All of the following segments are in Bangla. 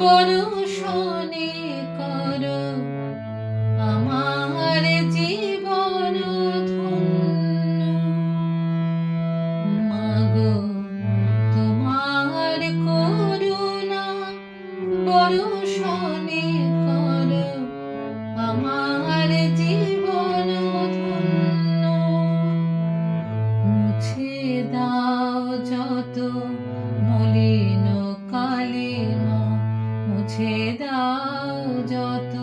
বরষণে করো আমার জীবন ধন্য। মাগো তোমার করুণা বরষণে করো আমার জীবন ধন্য। মুছে দাও যত মলিন কালিমা, মুছে দাও যত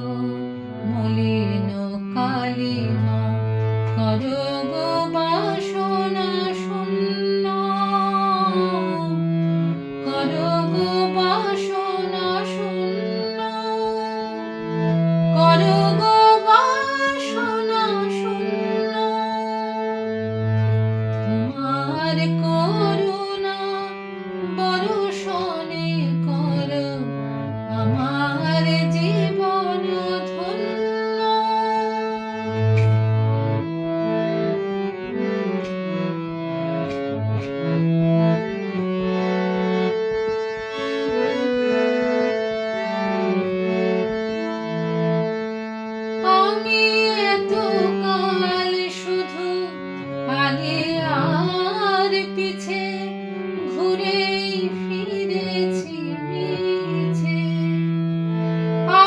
মলিন কালিমা, করো গো বাসনা শূন্য, করো গো বাসনা শূন্য, করো গো বাসনা শূন্য। তোমার করুণা বরষণে করো আমার জীবন ধন্য। আমি এতকাল শুধু আগে আর পিছে ঘুরেই ফিরেছি মিছে।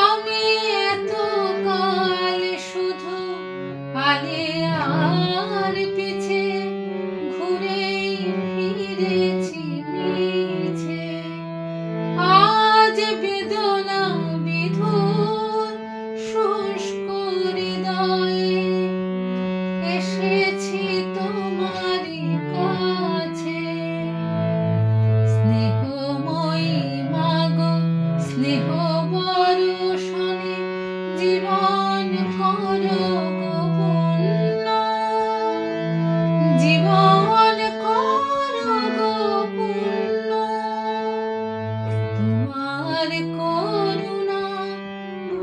আমি এতকাল শুধু আগে আর পিছে ঘুরেই ফিরেছি মিছে। আজ বেদনা বিধুর শুষ্ক হৃদয়ে এসেছি তোমারই কাছে। স্নেহময়ী মাগো স্নেহ বরষণে জীবন করো গো পূর্ণ, জীবন করো গো পূর্ণ। তোমার করুণা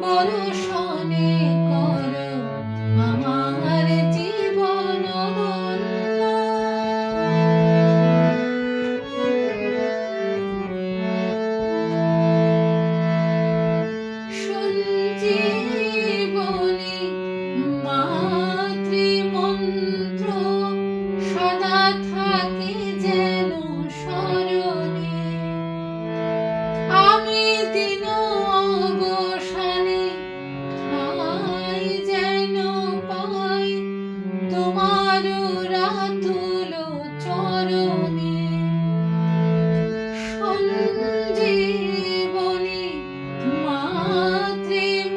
বরষণে করো আমার জীবন ধন্য। সঞ্জীবনী মাতৃমন্ত্র সদা থাকে যেন স্মরণে। আমি দিন অবসানে ঠাঁই যেন পাই তোমার রাতুল চরণে। সঞ্জীবনী মাতৃমন্ত্র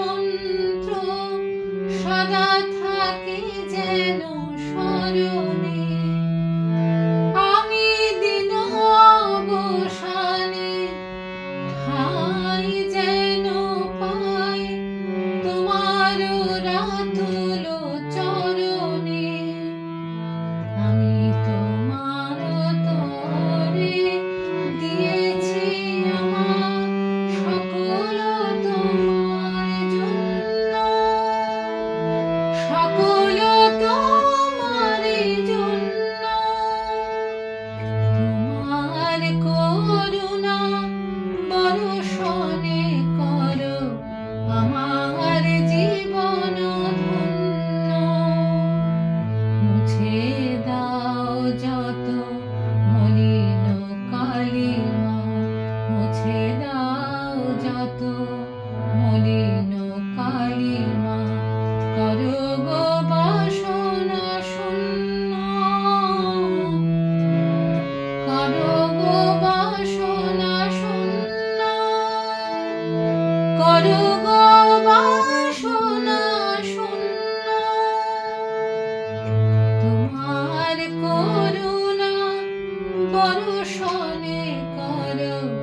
সদা থাকে যেন স্মরণে। বর্ষণে করো